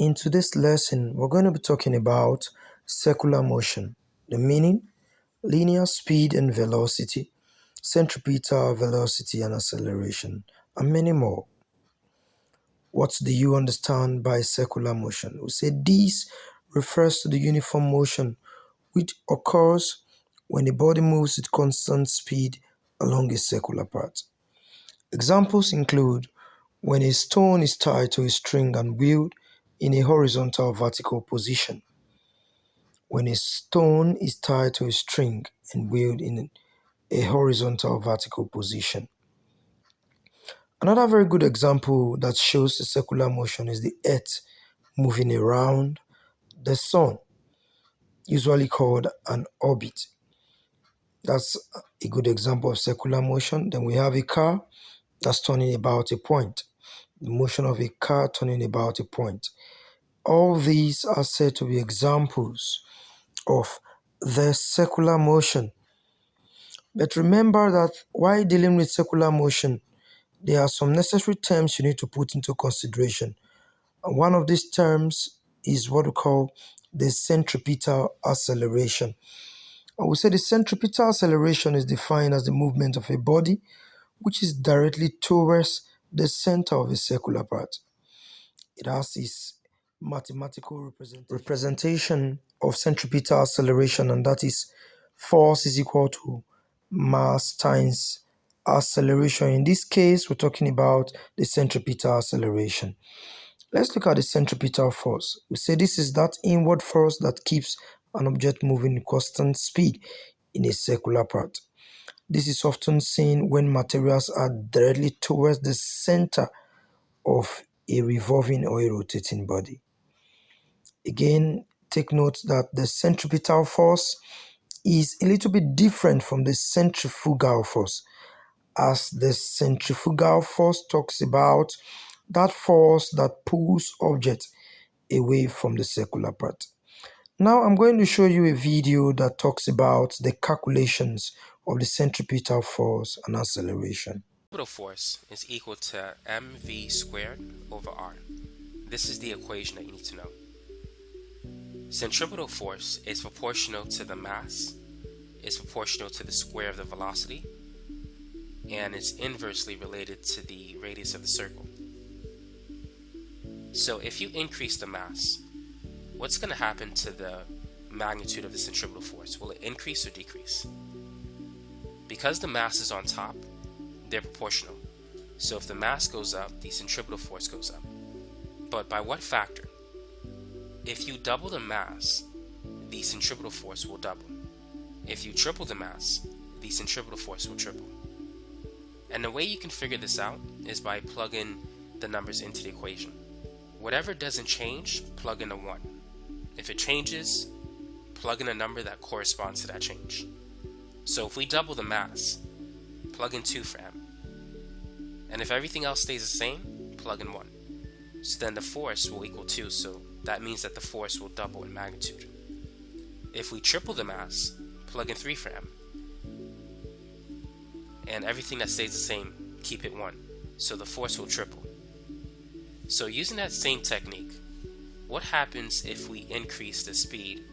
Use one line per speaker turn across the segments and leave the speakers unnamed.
In today's lesson, we're going to be talking about circular motion, the meaning, linear speed and velocity, centripetal velocity and acceleration, and many more. What do you understand by circular motion? We say this refers to the uniform motion which occurs when a body moves with constant speed along a circular path. Examples include when a stone is tied to a string and wheeled in a horizontal vertical position. When a stone is tied to a string and wheeled in a horizontal vertical position. Another very good example that shows the circular motion is the Earth moving around the Sun, usually called an orbit. That's a good example of circular motion. Then we have a car that's turning about a point. The motion of a car turning about a point. All these are said to be examples of the circular motion. But remember that while dealing with circular motion, there are some necessary terms you need to put into consideration. And one of these terms is what we call the centripetal acceleration. I will say the centripetal acceleration is defined as the movement of a body which is directly towards the center of a circular path. It has this mathematical representation of centripetal acceleration, and that is force is equal to mass times acceleration. In this case, we're talking about the centripetal acceleration. Let's look at the centripetal force. We say this is that inward force that keeps an object moving with constant speed in a circular path. This is often seen when materials are directly towards the center of a revolving or a rotating body. Again, take note that the centripetal force is a little bit different from the centrifugal force, as the centrifugal force talks about that force that pulls objects away from the circular path. Now I'm going to show you a video that talks about the calculations of the centripetal force and acceleration.
Centripetal force is equal to mv squared over r. This is the equation that you need to know. Centripetal force is proportional to the mass, is proportional to the square of the velocity, and is inversely related to the radius of the circle. So if you increase the mass, what's going to happen to the magnitude of the centripetal force? Will it increase or decrease? Because the mass is on top, they're proportional. So if the mass goes up, the centripetal force goes up. But by what factor? If you double the mass, the centripetal force will double. If you triple the mass, the centripetal force will triple. And the way you can figure this out is by plugging the numbers into the equation. Whatever doesn't change, plug in a 1. If it changes, plug in a number that corresponds to that change. So if we double the mass, plug in 2 for m. And if everything else stays the same, plug in 1. So then the force will equal 2, so that means that the force will double in magnitude. If we triple the mass, plug in 3 for m. And everything that stays the same, keep it 1, so the force will triple. So using that same technique, what happens if we increase the speed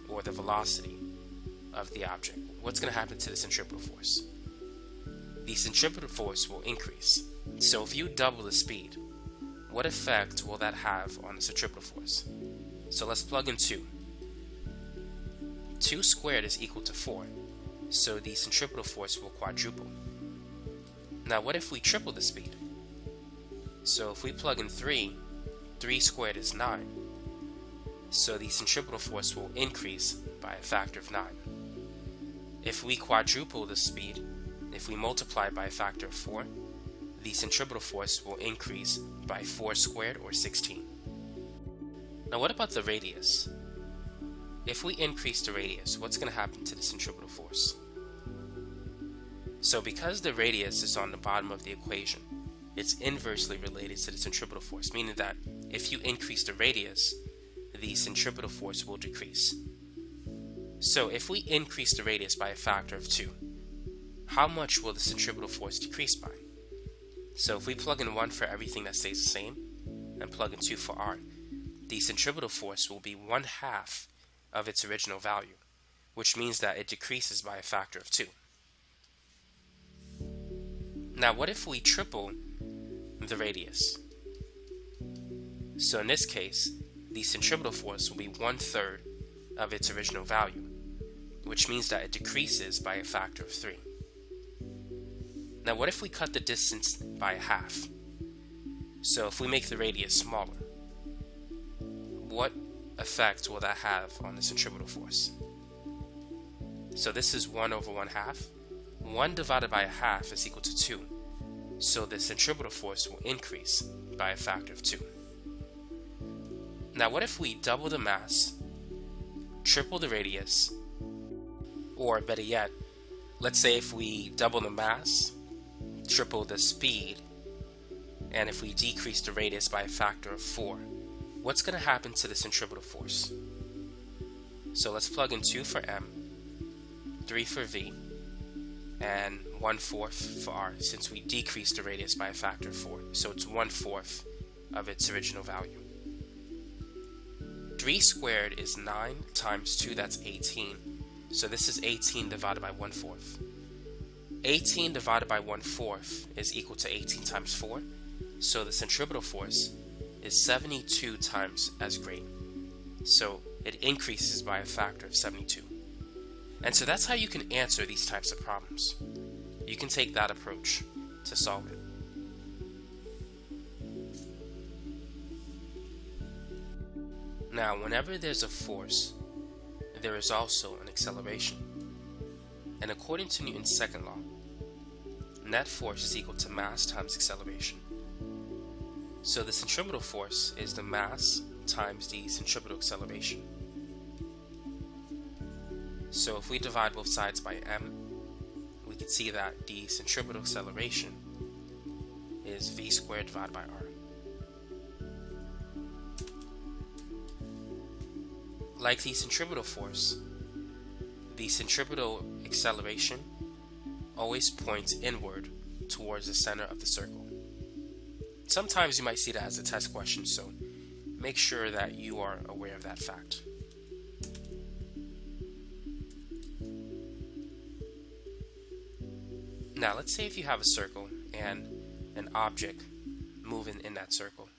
or the velocity of the object? What's going to happen to the centripetal force? The centripetal force will increase. So if you double the speed, what effect will that have on the centripetal force? So let's plug in 2. 2 squared is equal to 4, so the centripetal force will quadruple. Now what if we triple the speed? So if we plug in 3, 3 squared is 9, so the centripetal force will increase by a factor of 9. If we quadruple the speed, if we multiply by a factor of 4, the centripetal force will increase by 4 squared or 16. Now what about the radius? If we increase the radius, what's going to happen to the centripetal force? So because the radius is on the bottom of the equation, it's inversely related to the centripetal force, meaning that if you increase the radius, the centripetal force will decrease. So if we increase the radius by a factor of 2, how much will the centripetal force decrease by? So if we plug in 1 for everything that stays the same, and plug in 2 for r, the centripetal force will be 1/2 of its original value, which means that it decreases by a factor of 2. Now, what if we triple the radius? So in this case, the centripetal force will be 1/3 of its original value, which means that it decreases by a factor of 3. Now, what if we cut the distance by a half? So if we make the radius smaller, what effect will that have on the centripetal force? So this is 1 over 1/2. 1 divided by a half is equal to 2. So the centripetal force will increase by a factor of 2. Now, what if we double the mass, triple the radius, or better yet, let's say if we double the mass, triple the speed, and if we decrease the radius by a factor of 4, what's going to happen to the centripetal force? So let's plug in 2 for m, 3 for v, and 1/4 for r, since we decreased the radius by a factor of 4. So it's 1/4 of its original value. 3 squared is 9 times 2, that's 18. So this is 18 divided by 1/4. 18 divided by 1/4 is equal to 18 times 4. So the centripetal force is 72 times as great. So it increases by a factor of 72. And so that's how you can answer these types of problems. You can take that approach to solve it. Now, whenever there's a force, there is also an acceleration. And according to Newton's second law, net force is equal to mass times acceleration. So the centripetal force is the mass times the centripetal acceleration. So if we divide both sides by m, we can see that the centripetal acceleration is v squared divided by r. Like the centripetal force, the centripetal acceleration always points inward towards the center of the circle. Sometimes you might see that as a test question, so make sure that you are aware of that fact. Now, let's say if you have a circle and an object moving in that circle.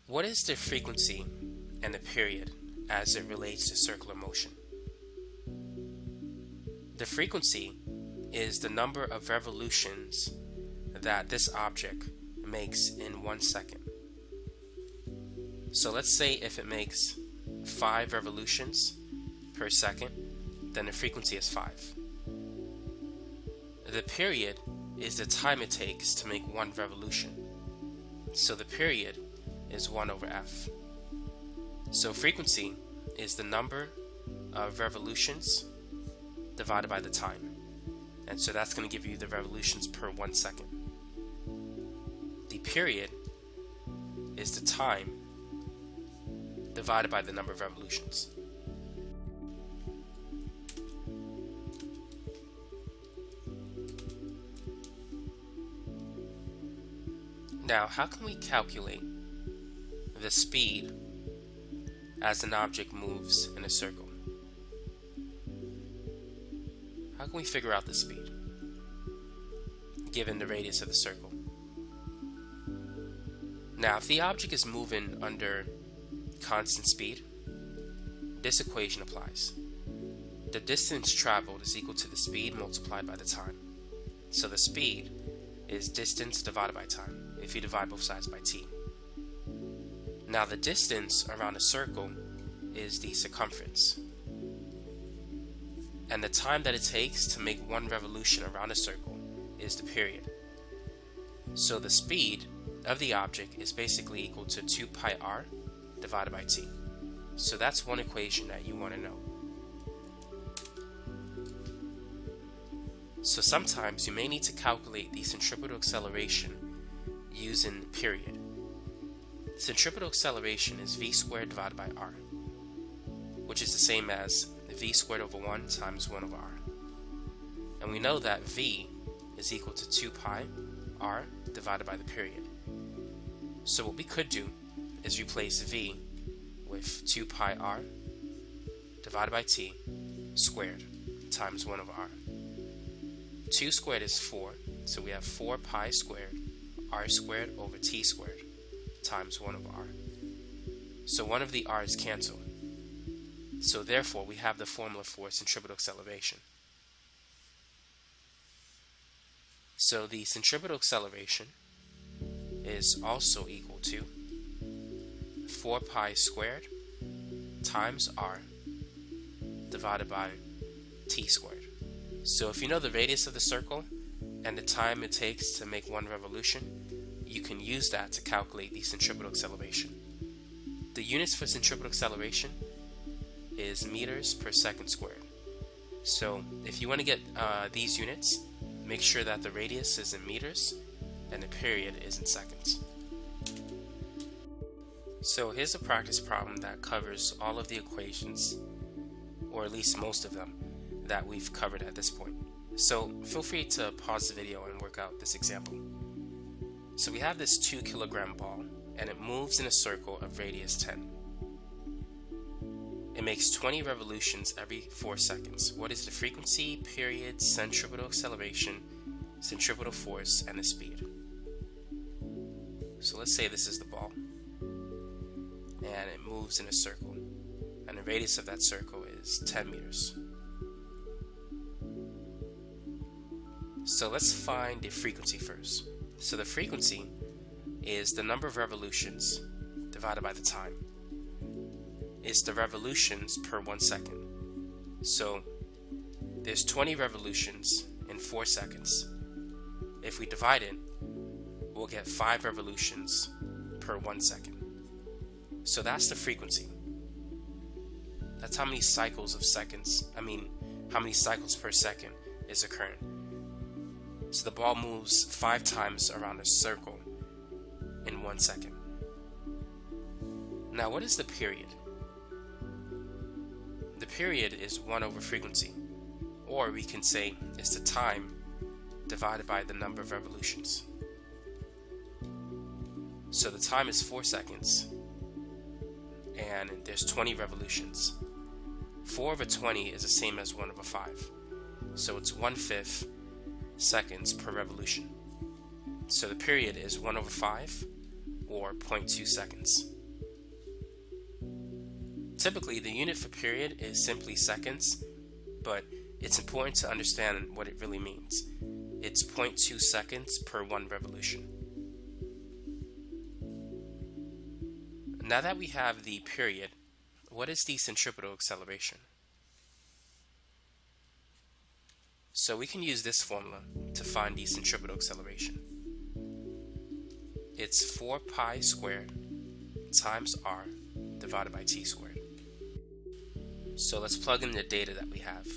What is the frequency and the period as it relates to circular motion? The frequency is the number of revolutions that this object makes in 1 second. So let's say if it makes 5 revolutions per second, then the frequency is 5. The period is the time it takes to make 1 revolution. So the period is 1 over f. So frequency is the number of revolutions divided by the time. And so that's going to give you the revolutions per 1 second. The period is the time divided by the number of revolutions. Now, how can we calculate the speed as an object moves in a circle? How can we figure out the speed given the radius of the circle? Now, if the object is moving under constant speed, this equation applies. The distance traveled is equal to the speed multiplied by the time. So the speed is distance divided by time if you divide both sides by t. Now the distance around a circle is the circumference, and the time that it takes to make 1 revolution around a circle is the period. So the speed of the object is basically equal to 2 pi r divided by t. So that's one equation that you want to know. So sometimes you may need to calculate the centripetal acceleration using period. Centripetal acceleration is v squared divided by r, which is the same as v squared over 1 times 1 over r. And we know that v is equal to 2 pi r divided by the period. So what we could do is replace v with 2 pi r divided by t squared times 1 over r. 2 squared is 4, so we have 4 pi squared r squared over t squared times 1 over r. So one of the r's cancel. So therefore we have the formula for centripetal acceleration. So the centripetal acceleration is also equal to 4 pi squared times r divided by t squared. So if you know the radius of the circle and the time it takes to make one revolution, you can use that to calculate the centripetal acceleration. The units for centripetal acceleration is meters per second squared. So if you want to get these units, make sure that the radius is in meters and the period is in seconds. So here's a practice problem that covers all of the equations, or at least most of them, that we've covered at this point. So feel free to pause the video and work out this example. So we have this 2 kilogram ball and it moves in a circle of radius 10. It makes 20 revolutions every 4 seconds. What is the frequency, period, centripetal acceleration, centripetal force, and the speed? So let's say this is the ball and it moves in a circle and the radius of that circle is 10 meters. So let's find the frequency first. So the frequency is the number of revolutions divided by the time. It's the revolutions per 1 second. So there's 20 revolutions in 4 seconds. If we divide it, we'll get 5 revolutions per 1 second. So that's the frequency. That's how many cycles how many cycles per second is occurring. So the ball moves 5 times around a circle in 1 second. Now what is the period? The period is 1 over frequency, or we can say it's the time divided by the number of revolutions. So the time is 4 seconds and there's 20 revolutions. 4 over 20 is the same as 1 over 5, so it's 1/5 seconds per revolution. So the period is 1 over 5, or 0.2 seconds. Typically the unit for period is simply seconds, but it's important to understand what it really means. It's 0.2 seconds per 1 revolution. Now that we have the period, what is the centripetal acceleration? So we can use this formula to find the centripetal acceleration. It's 4 pi squared times r divided by t squared. So let's plug in the data that we have.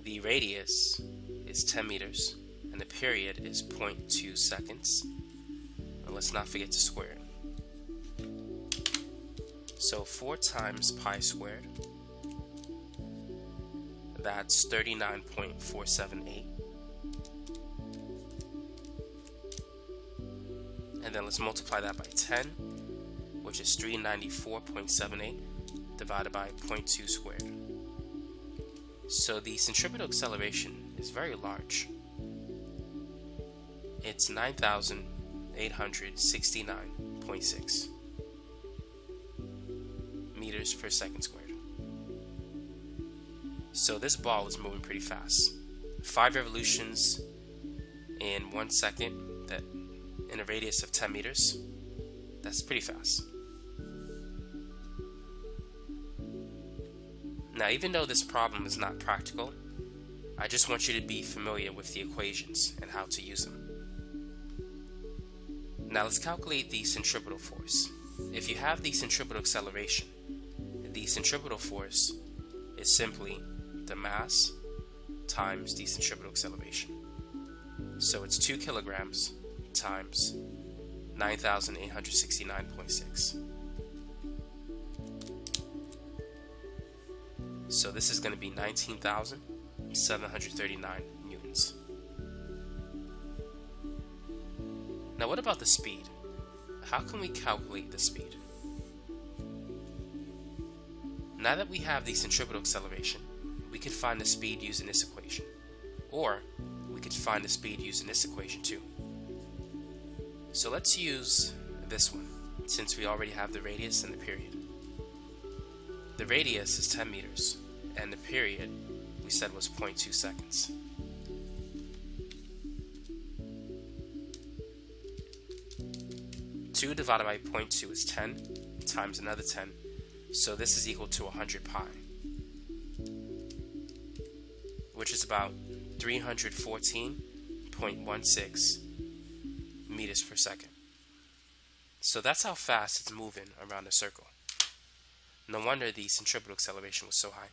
The radius is 10 meters and the period is 0.2 seconds. And let's not forget to square it. So 4 times pi squared, that's 39.478. And then let's multiply that by 10, which is 394.78 divided by 0.2 squared. So the centripetal acceleration is very large. It's 9,869.6 meters per second squared. So this ball is moving pretty fast. 5 revolutions in 1 second, that in a radius of 10 meters. That's pretty fast. Now, even though this problem is not practical, I just want you to be familiar with the equations and how to use them. Now let's calculate the centripetal force. If you have the centripetal acceleration, the centripetal force is simply the mass times the centripetal acceleration. So it's 2 kilograms times 9,869.6. So this is going to be 19,739 newtons. Now what about the speed? How can we calculate the speed? Now that we have the centripetal acceleration, we can find the speed using this equation. Or we could find the speed using this equation too. So let's use this one, since we already have the radius and the period. The radius is 10 meters, and the period we said was 0.2 seconds. Two divided by 0.2 is 10 times another 10, so this is equal to 100 pi, which is about 314.16 meters per second. So that's how fast it's moving around the circle. No wonder the centripetal acceleration was so high.